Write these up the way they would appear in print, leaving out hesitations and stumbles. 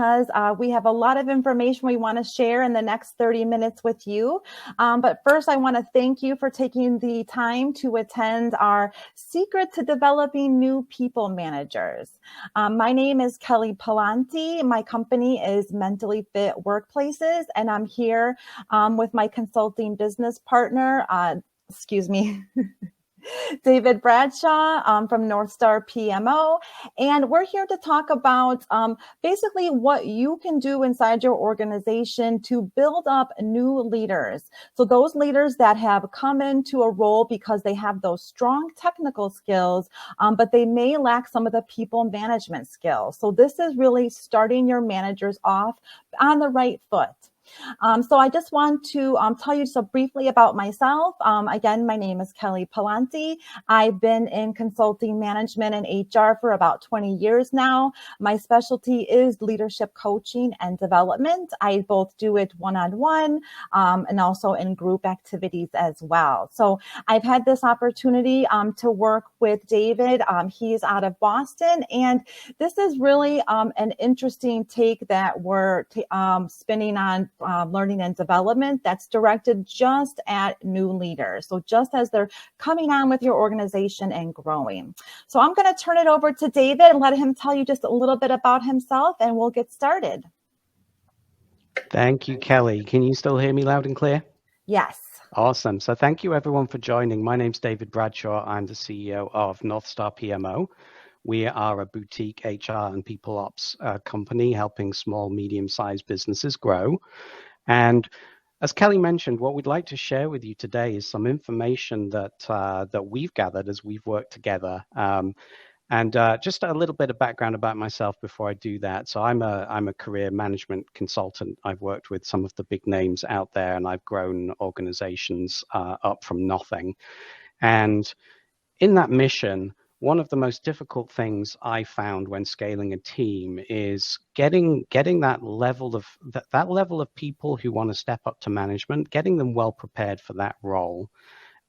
because we have a lot of information we want to share in the next 30 minutes with you. But first, I want to thank you for taking the time to attend our Secret to Developing New People Managers. My name is Kelly Pallanti. My company is Mentally Fit Workplaces, and I'm here with my consulting business partner, David Bradshaw from NorthstarPMO. And we're here to talk about basically what you can do inside your organization to build up new leaders. So those leaders that have come into a role because they have those strong technical skills, but they may lack some of the people management skills. So this is really starting your managers off on the right foot. So I just want to tell you so briefly about myself. Again, my name is Kelly Pallanti. I've been in consulting management and HR for about 20 years now. My specialty is leadership coaching and development. I both do it one-on-one and also in group activities as well. So I've had this opportunity to work with David. He's out of Boston, and this is really an interesting take that we're spinning on learning and development that's directed just at new leaders. So just as they're coming on with your organization and growing. So I'm going to turn it over to David and let him tell you just a little bit about himself, and we'll get started. Thank you, Kelly. Can you still hear me loud and clear? Yes. Awesome. So thank you everyone for joining. My name's David Bradshaw. I'm the CEO of NorthstarPMO. We are a boutique HR and people ops company helping small, medium-sized businesses grow. And as Kelly mentioned, what we'd like to share with you today is some information that we've gathered as we've worked together. And just a little bit of background about myself before I do that. So I'm a career management consultant. I've worked with some of the big names out there, and I've grown organizations up from nothing. And in that mission, one of the most difficult things I found when scaling a team is getting that level of people who want to step up to management, getting them well prepared for that role.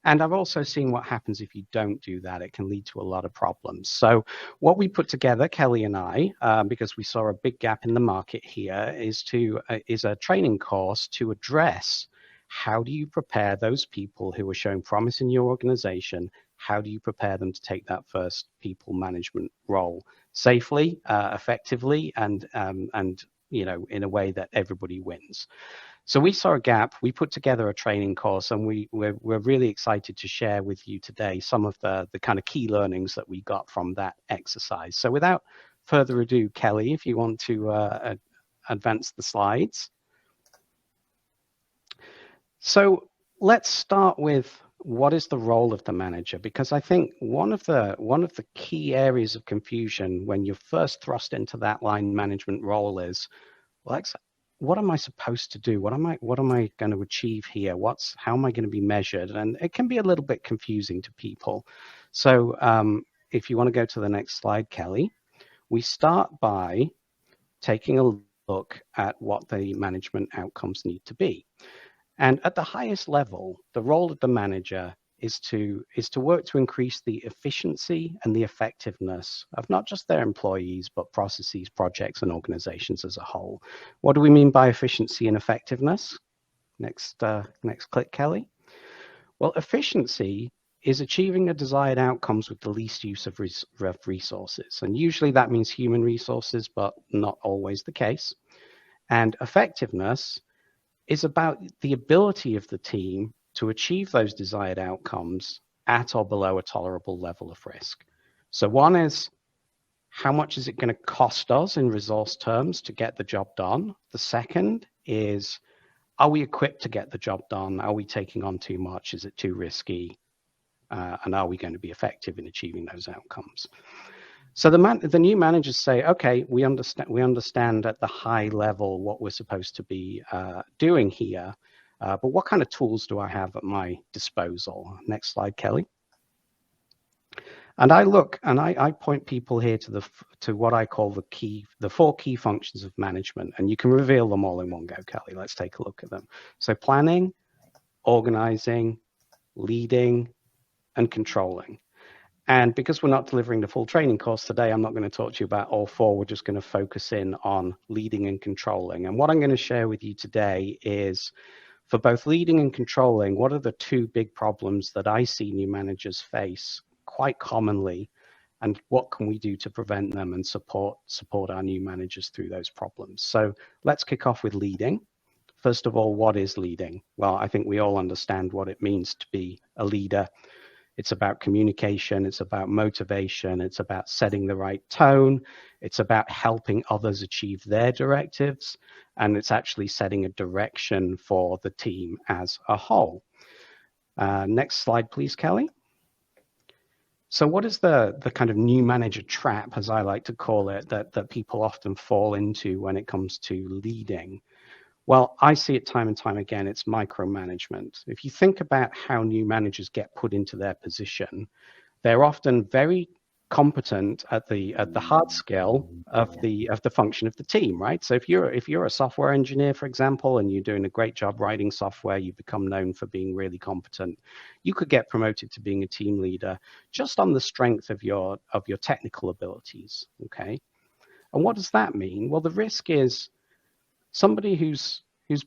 And I've also seen what happens if you don't do that. It can lead to a lot of problems. So what we put together, Kelly and I, because we saw a big gap in the market here, is a training course to address how do you prepare those people who are showing promise in your organization. How do you prepare them to take that first people management role safely, effectively, and in a way that everybody wins? So we saw a gap. We put together a training course, and we're really excited to share with you today some of the kind of key learnings that we got from that exercise. So without further ado, Kelly, if you want to advance the slides. So let's start with what is the role of the manager? Because I think one of the key areas of confusion when you're first thrust into that line management role is, well, what am I supposed to do? What am I going to achieve here? How am I going to be measured? And it can be a little bit confusing to people. So if you want to go to the next slide, Kelly, we start by taking a look at what the management outcomes need to be. And at the highest level, the role of the manager is to work to increase the efficiency and the effectiveness of not just their employees, but processes, projects, and organizations as a whole. What do we mean by efficiency and effectiveness? Next click, Kelly. Well, efficiency is achieving the desired outcomes with the least use of resources. And usually that means human resources, but not always the case. And effectiveness is about the ability of the team to achieve those desired outcomes at or below a tolerable level of risk. So one is, how much is it going to cost us in resource terms to get the job done? The second is, are we equipped to get the job done? Are we taking on too much? Is it too risky? And are we going to be effective in achieving those outcomes? So the new managers say, okay, we understand at the high level what we're supposed to be doing here, but what kind of tools do I have at my disposal? Next slide, Kelly. And I point people here to what I call the four key functions of management, and you can reveal them all in one go, Kelly. Let's take a look at them. So planning, organizing, leading, and controlling. And because we're not delivering the full training course today, I'm not going to talk to you about all four. We're just going to focus in on leading and controlling. And what I'm going to share with you today is, for both leading and controlling, what are the two big problems that I see new managers face quite commonly, and what can we do to prevent them and support our new managers through those problems? So let's kick off with leading. First of all, what is leading? Well, I think we all understand what it means to be a leader. It's about communication, it's about motivation, it's about setting the right tone, it's about helping others achieve their directives, and it's actually setting a direction for the team as a whole. Next slide, please, Kelly. So what is the kind of new manager trap, as I like to call it, that people often fall into when it comes to leading? Well, I see it time and time again. It's micromanagement. If you think about how new managers get put into their position, they're often very competent at the hard skill of the function of the team, right? So if you're a software engineer, for example, and you're doing a great job writing software, you become known for being really competent. You could get promoted to being a team leader just on the strength of your technical abilities. Okay, and what does that mean? Well, the risk is somebody who's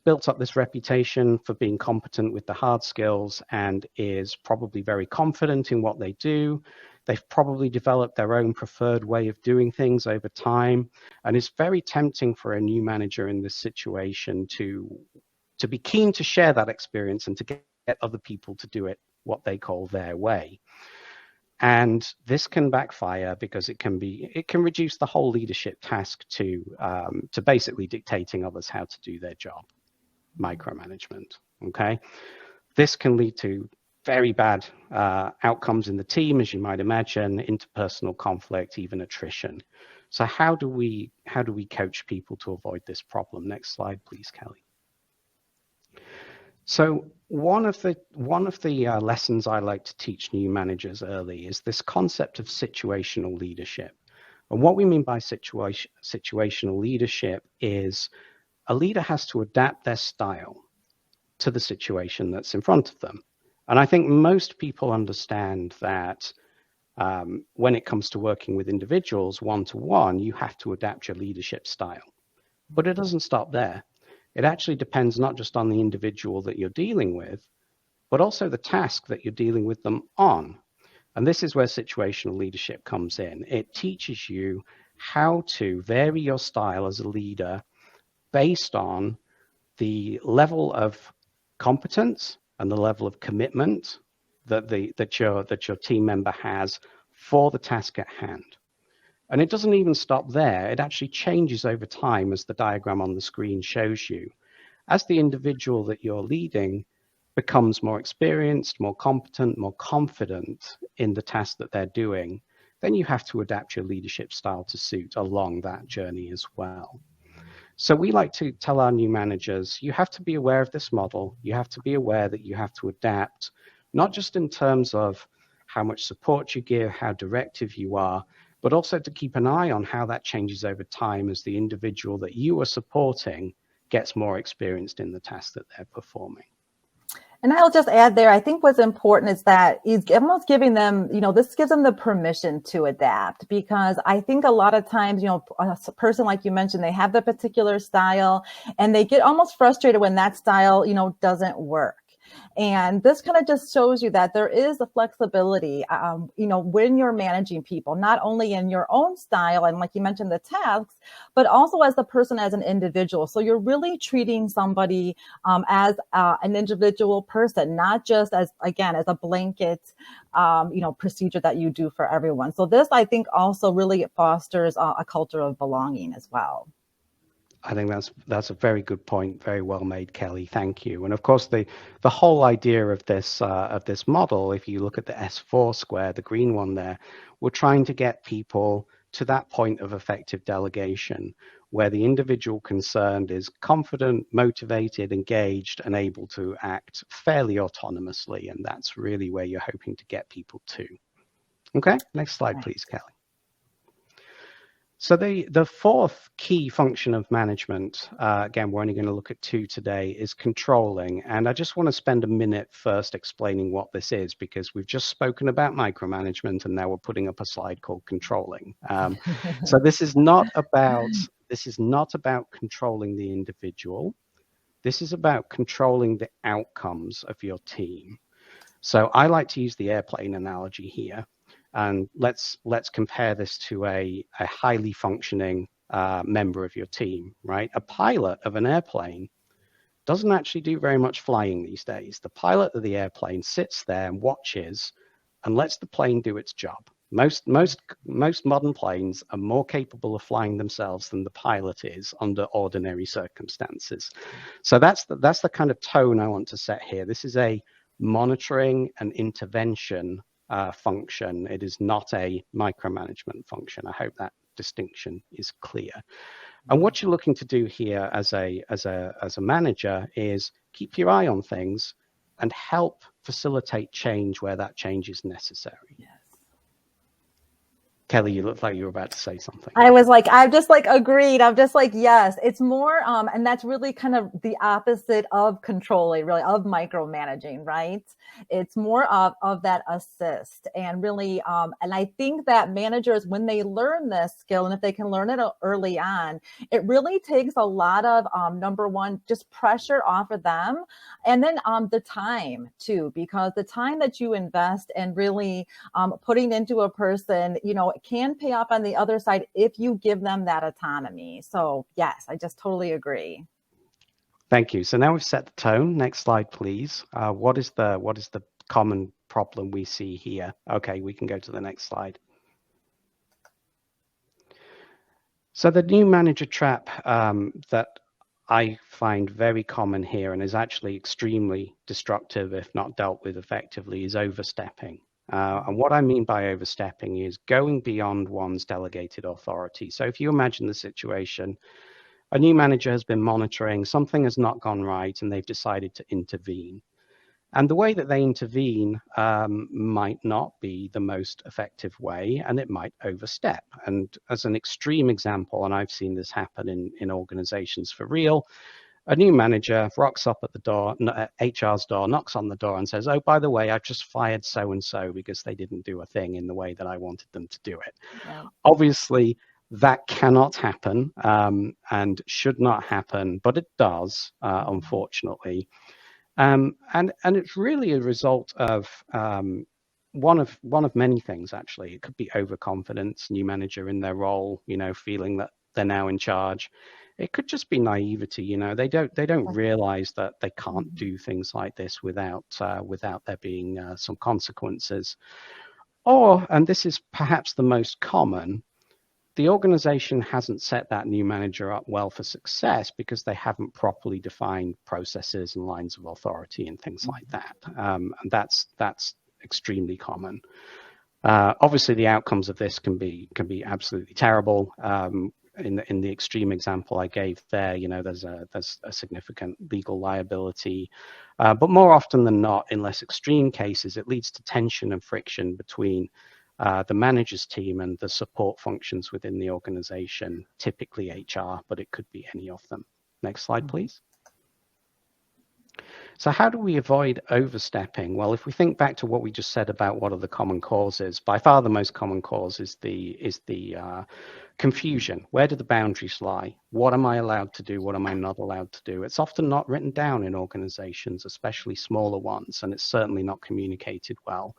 built up this reputation for being competent with the hard skills and is probably very confident in what they do. They've probably developed their own preferred way of doing things over time. And it's very tempting for a new manager in this situation to be keen to share that experience and to get other people to do it what they call their way. And this can backfire because it can reduce the whole leadership task to basically dictating others how to do their job, micromanagement. Okay, this can lead to very bad outcomes in the team, as you might imagine, interpersonal conflict, even attrition. So how do we coach people to avoid this problem? Next slide, please, Kelly. So one of the lessons I like to teach new managers early is this concept of situational leadership. And what we mean by situational leadership is a leader has to adapt their style to the situation that's in front of them. And I think most people understand that when it comes to working with individuals one-to-one, you have to adapt your leadership style. But it doesn't stop there. It actually depends not just on the individual that you're dealing with, but also the task that you're dealing with them on. And this is where situational leadership comes in. It teaches you how to vary your style as a leader based on the level of competence and the level of commitment that your team member has for the task at hand. And it doesn't even stop there. It actually changes over time, as the diagram on the screen shows you. As the individual that you're leading becomes more experienced, more competent, more confident in the task that they're doing, then you have to adapt your leadership style to suit along that journey as well. So we like to tell our new managers, you have to be aware of this model. You have to be aware that you have to adapt, not just in terms of how much support you give, how directive you are, but also to keep an eye on how that changes over time as the individual that you are supporting gets more experienced in the task that they're performing. And I'll just add there, I think what's important is that he's almost giving them, this gives them the permission to adapt, because I think a lot of times, a person like you mentioned, they have the particular style and they get almost frustrated when that style, doesn't work. And this kind of just shows you that there is a flexibility, when you're managing people, not only in your own style and, like you mentioned, the tasks, but also as the person, as an individual. So you're really treating somebody as an individual person, not just as a blanket, procedure that you do for everyone. So this, I think, also really fosters a culture of belonging as well. I think that's a very good point. Very well made, Kelly. Thank you. And of course, the whole idea of this model, if you look at the S4 square, the green one there, we're trying to get people to that point of effective delegation, where the individual concerned is confident, motivated, engaged, and able to act fairly autonomously. And that's really where you're hoping to get people to. Okay, next slide, please, Kelly. So the fourth key function of management, again, we're only going to look at two today, is controlling. And I just want to spend a minute first explaining what this is, because we've just spoken about micromanagement and now we're putting up a slide called controlling. So this is not about controlling the individual. This is about controlling the outcomes of your team. So I like to use the airplane analogy here. And let's compare this to a highly functioning member of your team, right? A pilot of an airplane doesn't actually do very much flying these days. The pilot of the airplane sits there and watches and lets the plane do its job. Most modern planes are more capable of flying themselves than the pilot is under ordinary circumstances. So that's the kind of tone I want to set here. This is a monitoring and intervention function. It is not a micromanagement function. I hope that distinction is clear. And what you're looking to do here as a manager is keep your eye on things and help facilitate change where that change is necessary. Yes. Kelly, you look like you were about to say something. I've just agreed. I'm just yes, it's more, and that's really kind of the opposite of controlling, really, of micromanaging, right? It's more of that assist and really, and I think that managers, when they learn this skill and if they can learn it early on, it really takes a lot of, number one, just pressure off of them. And then the time too, because the time that you invest and really putting into a person, it can pay off on the other side if you give them that autonomy. So yes, I just totally agree. Thank you. So now we've set the tone. Next slide, please. What is the common problem we see here? Okay, we can go to the next slide. So the new manager trap that I find very common here and is actually extremely destructive if not dealt with effectively is overstepping. And what I mean by overstepping is going beyond one's delegated authority. So if you imagine the situation, a new manager has been monitoring, something has not gone right, and they've decided to intervene. And the way that they intervene might not be the most effective way, and it might overstep. And as an extreme example, and I've seen this happen in organizations for real, a new manager rocks up at the door, HR's door, knocks on the door and says, oh, by the way, I've just fired so-and-so because they didn't do a thing in the way that I wanted them to do it. Yeah. Obviously, that cannot happen and should not happen, but it does, unfortunately. And it's really a result of one of many things, actually. It could be overconfidence, new manager in their role, feeling that they're now in charge. It could just be naivety, they don't realize that they can't do things like this without there being some consequences. Or, and this is perhaps the most common, the organization hasn't set that new manager up well for success because they haven't properly defined processes and lines of authority and things like that. And that's extremely common. Obviously, the outcomes of this can be absolutely terrible. In the extreme example I gave there, there's a significant legal liability, but more often than not, in less extreme cases, it leads to tension and friction between the manager's team and the support functions within the organization, typically HR, but it could be any of them. Next slide, please. So how do we avoid overstepping? Well, if we think back to what we just said about what are the common causes, by far the most common cause is the confusion. Where do the boundaries lie? What am I allowed to do? What am I not allowed to do? It's often not written down in organizations, especially smaller ones, and it's certainly not communicated well.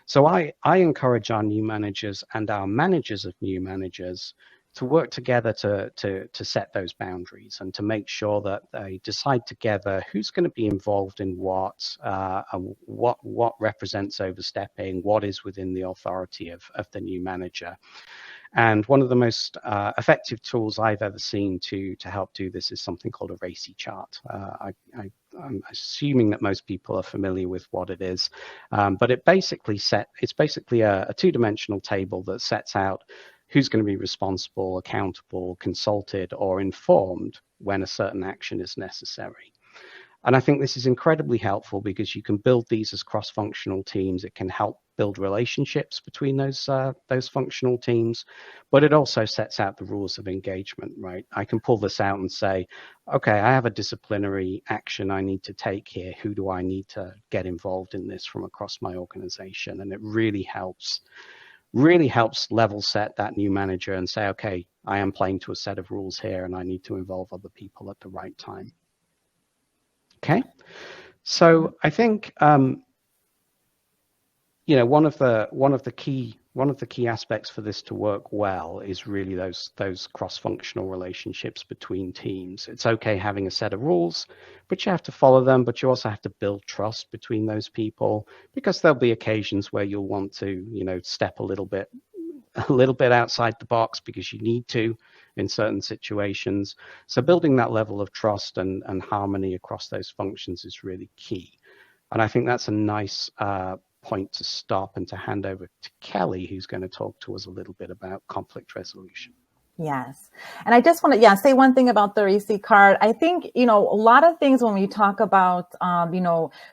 So I encourage our new managers and our managers of new managers to work together to set those boundaries and to make sure that they decide together who's going to be involved in what, and what represents overstepping, what is within the authority of the new manager. And one of the most effective tools I've ever seen to help do this is something called a RACI chart. I'm assuming that most people are familiar with what it is, but it's basically a two-dimensional table that sets out who's going to be responsible, accountable, consulted, or informed when a certain action is necessary. And I think this is incredibly helpful because you can build these as cross-functional teams. It can help build relationships between those functional teams, but it also sets out the rules of engagement, right? I can pull this out and say, okay, I have a disciplinary action I need to take here. Who do I need to get involved in this from across my organization? And it really helps level set that new manager and say, okay, I am playing to a set of rules here and I need to involve other people at the right time. Okay, so I think one of the key aspects for this to work well is really those cross-functional relationships between teams. It's okay having a set of rules, but you have to follow them, but you also have to build trust between those people, because there'll be occasions where you'll want to, step a little bit outside the box because you need to in certain situations. So building that level of trust and harmony across those functions is really key. And I think that's a nice point to stop and to hand over to Kelly, who's going to talk to us a little bit about conflict resolution. Yes. And I just want to, say one thing about the REC card. I think, a lot of things when we talk about,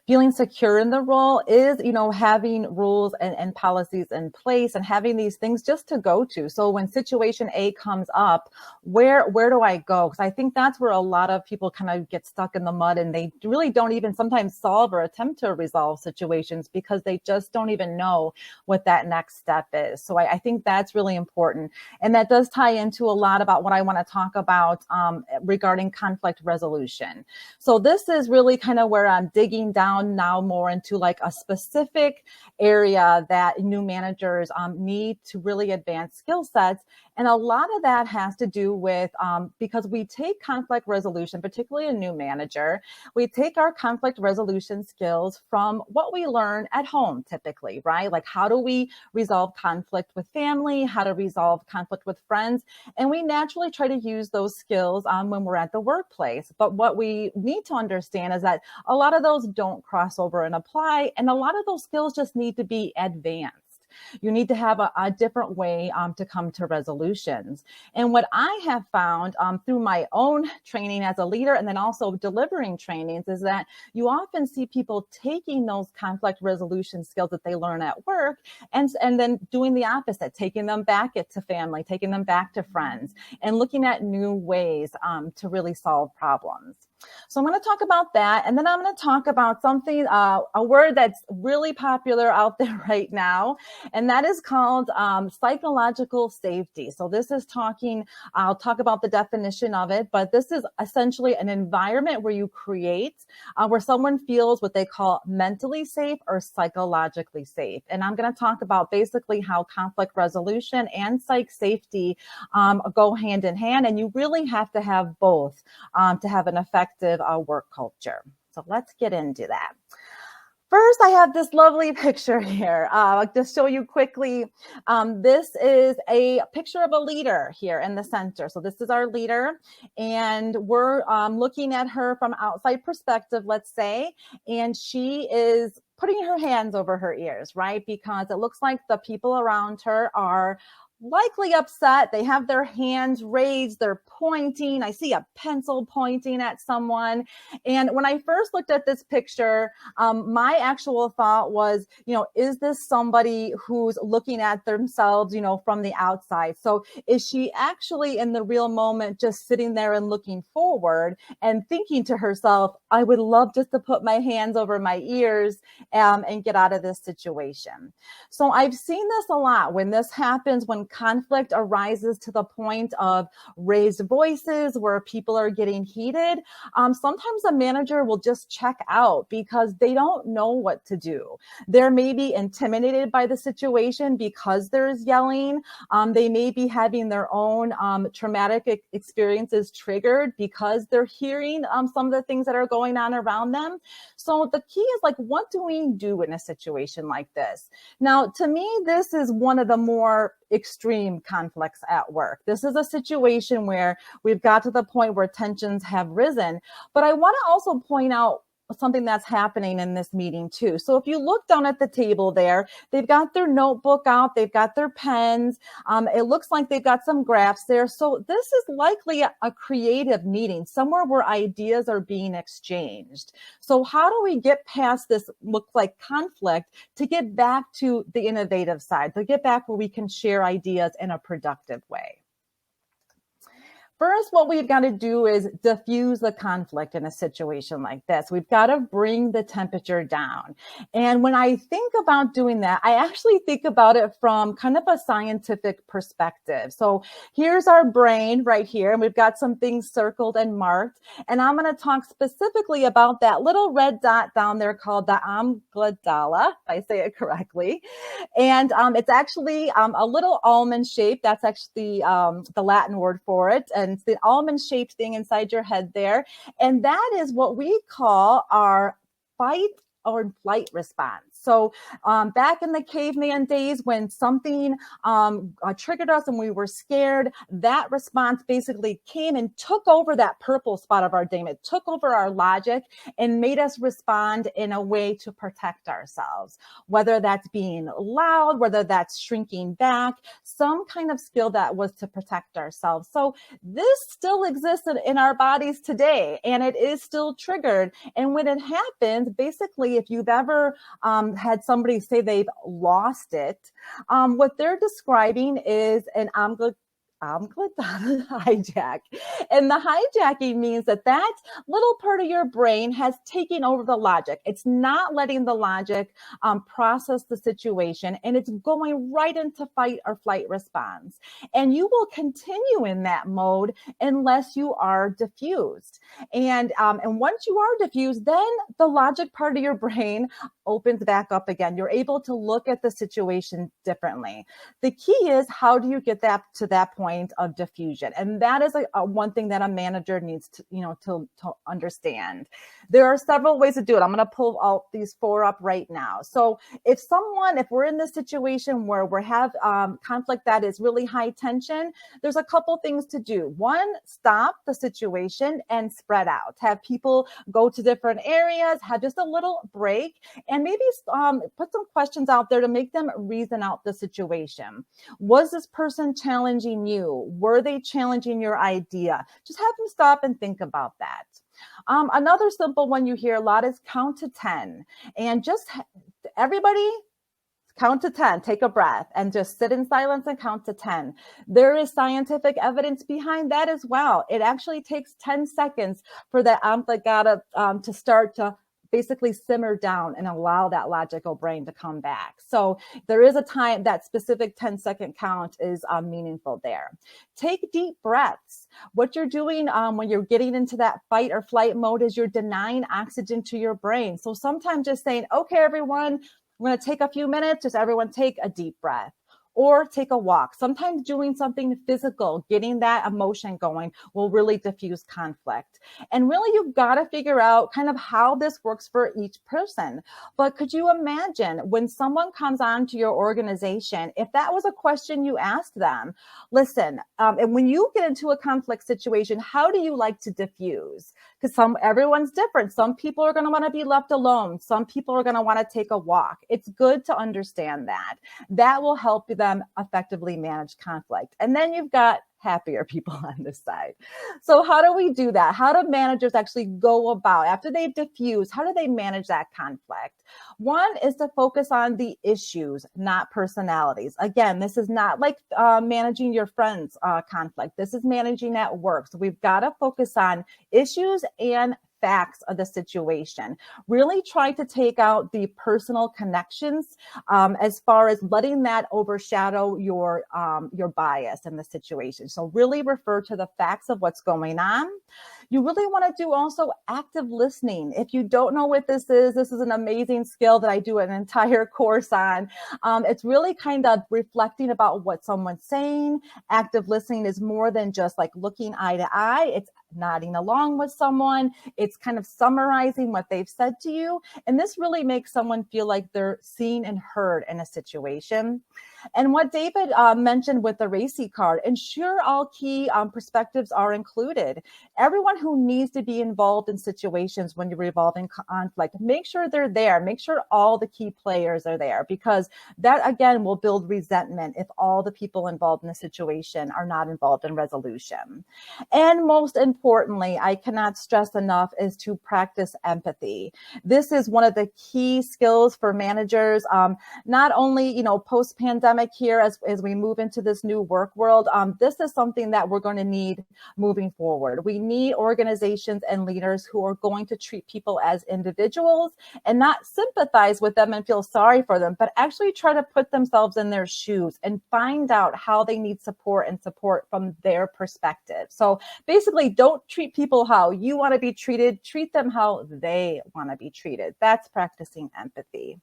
feeling secure in the role is, having rules and policies in place and having these things just to go to. So when situation A comes up, where do I go? Because I think that's where a lot of people kind of get stuck in the mud, and they really don't even sometimes solve or attempt to resolve situations because they just don't even know what that next step is. So I think that's really important. And that does tie into a lot about what I want to talk about regarding conflict resolution. So this is really kind of where I'm digging down now more into like a specific area that new managers need to really advance skill sets. And a lot of that has to do with, because we take conflict resolution, particularly a new manager, we take our conflict resolution skills from what we learn at home typically, right? Like how do we resolve conflict with family, how to resolve conflict with friends. And we naturally try to use those skills when we're at the workplace. But what we need to understand is that a lot of those don't cross over and apply. And a lot of those skills just need to be advanced. You need to have a different way to come to resolutions. And what I have found through my own training as a leader and then also delivering trainings is that you often see people taking those conflict resolution skills that they learn at work and then doing the opposite, taking them back to family, taking them back to friends, and looking at new ways to really solve problems. So I'm going to talk about that. And then I'm going to talk about something, a word that's really popular out there right now, and that is called psychological safety. So this is I'll talk about the definition of it, but this is essentially an environment where you create, where someone feels what they call mentally safe or psychologically safe. And I'm going to talk about basically how conflict resolution and psych safety go hand in hand. And you really have to have both to have an effective work culture. So let's get into that. First, I have this lovely picture here. I'll just show you quickly. This is a picture of a leader here in the center. So this is our leader, and we're looking at her from outside perspective, let's say, and she is putting her hands over her ears, right? Because it looks like the people around her are likely upset. They have their hands raised. They're pointing. I see a pencil pointing at someone. And when I first looked at this picture, my actual thought was, is this somebody who's looking at themselves, from the outside? So is she actually in the real moment just sitting there and looking forward and thinking to herself, I would love just to put my hands over my ears and get out of this situation. So I've seen this a lot when this happens, when conflict arises to the point of raised voices where people are getting heated. Sometimes a manager will just check out because they don't know what to do. They're maybe intimidated by the situation because there's yelling. They may be having their own traumatic experiences triggered because they're hearing some of the things that are going on around them. So the key is like, what do we do in a situation like this? Now, to me, this is one of the more extreme conflicts at work. This is a situation where we've got to the point where tensions have risen. But I want to also point out something that's happening in this meeting too. So if you look down at the table there, they've got their notebook out, they've got their pens. It looks like they've got some graphs there. So this is likely a creative meeting, somewhere where ideas are being exchanged. So how do we get past this look like conflict to get back to the innovative side, to get back where we can share ideas in a productive way? First, what we've got to do is diffuse the conflict in a situation like this. We've got to bring the temperature down. And when I think about doing that, I actually think about it from kind of a scientific perspective. So here's our brain right here, and we've got some things circled and marked. And I'm going to talk specifically about that little red dot down there called the amygdala, if I say it correctly. And it's actually a little almond shape. That's actually the Latin word for it. And it's the almond-shaped thing inside your head there. And that is what we call our fight or flight response. So back in the caveman days, when something triggered us and we were scared, that response basically came and took over that purple spot of our brain. It took over our logic and made us respond in a way to protect ourselves, whether that's being loud, whether that's shrinking back, some kind of skill that was to protect ourselves. So this still exists in our bodies today, and it is still triggered. And when it happens, basically, if you've ever had somebody say they've lost it, what they're describing is an hijack. And the hijacking means that little part of your brain has taken over the logic. It's not letting the logic process the situation, and it's going right into fight or flight response. And you will continue in that mode unless you are diffused. And once you are diffused, then the logic part of your brain opens back up again. You're able to look at the situation differently. The key is, how do you get that to that point of diffusion? And that is one thing that a manager needs to understand. There are several ways to do it. I'm going to pull out these 4 up right now. So if we're in this situation where we have conflict that is really high tension, there's a couple things to do. One, stop the situation and spread out. Have people go to different areas, have just a little break, and maybe put some questions out there to make them reason out the situation. Was this person challenging you? Were they challenging your idea? Just have them stop and think about that. Another simple one you hear a lot is count to 10. And just everybody count to 10, take a breath, and just sit in silence and count to 10. There is scientific evidence behind that as well. It actually takes 10 seconds for the amygdala to start to basically simmer down and allow that logical brain to come back. So there is a time, that specific 10-second count is meaningful there. Take deep breaths. What you're doing when you're getting into that fight or flight mode is you're denying oxygen to your brain. So sometimes just saying, okay, everyone, we're going to take a few minutes, just everyone take a deep breath. Or take a walk. Sometimes doing something physical, getting that emotion going, will really diffuse conflict. And really, you've got to figure out kind of how this works for each person. But could you imagine when someone comes on to your organization, if that was a question you asked them? Listen, and when you get into a conflict situation, how do you like to diffuse? Because everyone's different. Some people are going to want to be left alone. Some people are going to want to take a walk. It's good to understand that. That will help them effectively manage conflict. And then you've got happier people on this side. So how do we do that? How do managers actually go about, after they've diffused, how do they manage that conflict? One is to focus on the issues, not personalities. Again, this is not like managing your friend's conflict. This is managing at work. So we've got to focus on issues and facts of the situation. Really try to take out the personal connections as far as letting that overshadow your bias in the situation. So really refer to the facts of what's going on. You really want to do also active listening. If you don't know what this is an amazing skill that I do an entire course on. It's really kind of reflecting about what someone's saying. Active listening is more than just like looking eye to eye. It's nodding along with someone. It's kind of summarizing what they've said to you. And this really makes someone feel like they're seen and heard in a situation. And what David mentioned with the RACI card, ensure all key perspectives are included. Everyone who needs to be involved in situations when you're involved in conflict, make sure they're there. Make sure all the key players are there, because that, again, will build resentment if all the people involved in the situation are not involved in resolution. And most importantly, I cannot stress enough, is to practice empathy. This is one of the key skills for managers, not only, post-pandemic here as we move into this new work world. This is something that we're going to need moving forward. We need organizations and leaders who are going to treat people as individuals and not sympathize with them and feel sorry for them, but actually try to put themselves in their shoes and find out how they need support and support from their perspective. So basically, don't treat people how you want to be treated. Treat them how they want to be treated. That's practicing empathy.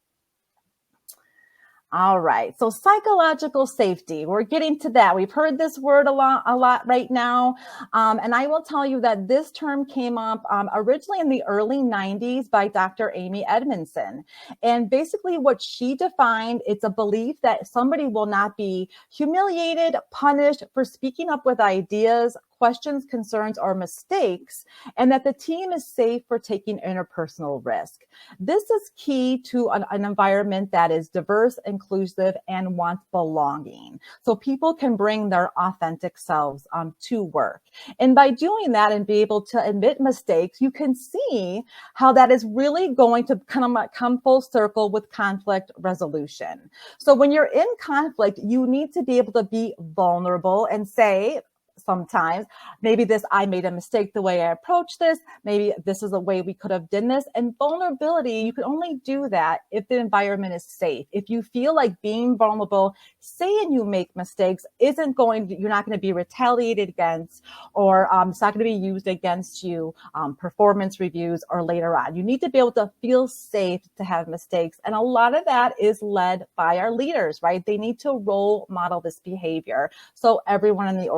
All right. So psychological safety, we're getting to that. We've heard this word a lot right now. And I will tell you that this term came up originally in the early 90s by Dr. Amy Edmondson. And basically what she defined, it's a belief that somebody will not be humiliated, punished for speaking up with ideas, questions, concerns, or mistakes, and that the team is safe for taking interpersonal risk. This is key to an environment that is diverse, inclusive, and wants belonging. So people can bring their authentic selves to work. And by doing that and be able to admit mistakes, you can see how that is really going to come full circle with conflict resolution. So when you're in conflict, you need to be able to be vulnerable and say, sometimes, maybe I made a mistake the way I approached this. Maybe this is a way we could have done this. And vulnerability, you can only do that if the environment is safe. If you feel like being vulnerable, saying you make mistakes you're not going to be retaliated against, or it's not going to be used against you, performance reviews or later on. You need to be able to feel safe to have mistakes. And a lot of that is led by our leaders, right? They need to role model this behavior so everyone in the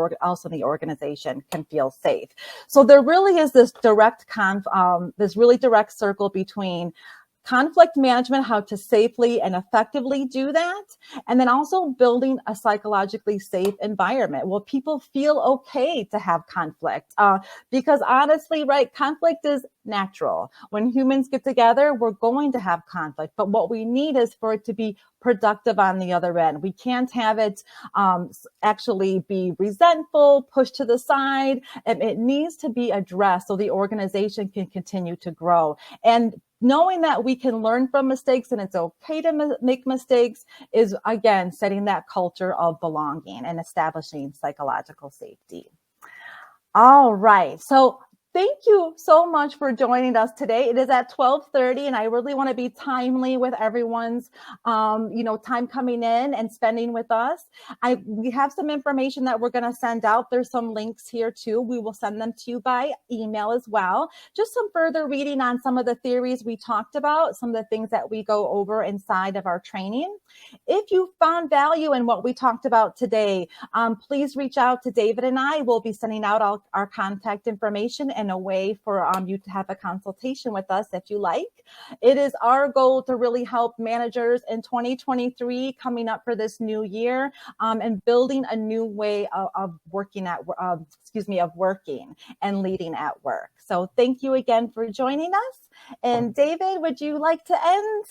organization can feel safe. So there really is this really direct circle between conflict management, how to safely and effectively do that, and then also building a psychologically safe environment where people feel okay to have conflict. Because honestly, right, conflict is natural. When humans get together, we're going to have conflict, but what we need is for it to be productive on the other end. We can't have it actually be resentful, pushed to the side. It needs to be addressed so the organization can continue to grow. And knowing that we can learn from mistakes and it's okay to make mistakes is, again, setting that culture of belonging and establishing psychological safety. All right. So thank you so much for joining us today. It is at 12:30, and I really want to be timely with everyone's, time coming in and spending with us. We have some information that we're going to send out. There's some links here too. We will send them to you by email as well. Just some further reading on some of the theories we talked about, some of the things that we go over inside of our training. If you found value in what we talked about today, please reach out to David and I. We'll be sending out all our contact information and a way for you to have a consultation with us if you like. It is our goal to really help managers in 2023 coming up for this new year and building a new way of working and leading at work. So thank you again for joining us. And David, would you like to end?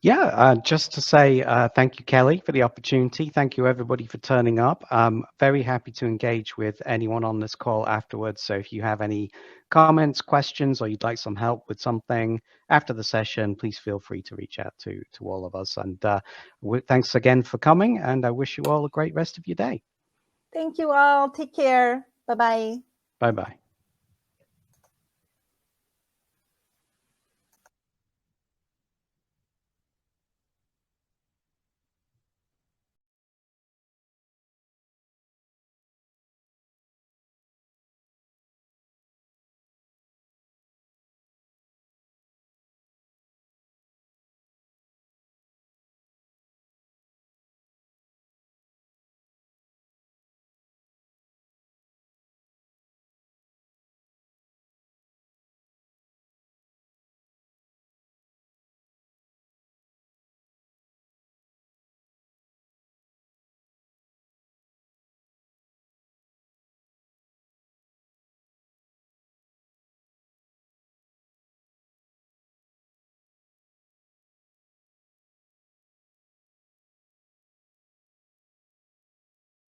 Yeah, just to say thank you, Kelly, for the opportunity. Thank you, everybody, for turning up. I'm very happy to engage with anyone on this call afterwards. So if you have any comments, questions, or you'd like some help with something after the session, please feel free to reach out to all of us. And thanks again for coming, and I wish you all a great rest of your day. Thank you all. Take care. Bye-bye. Bye-bye.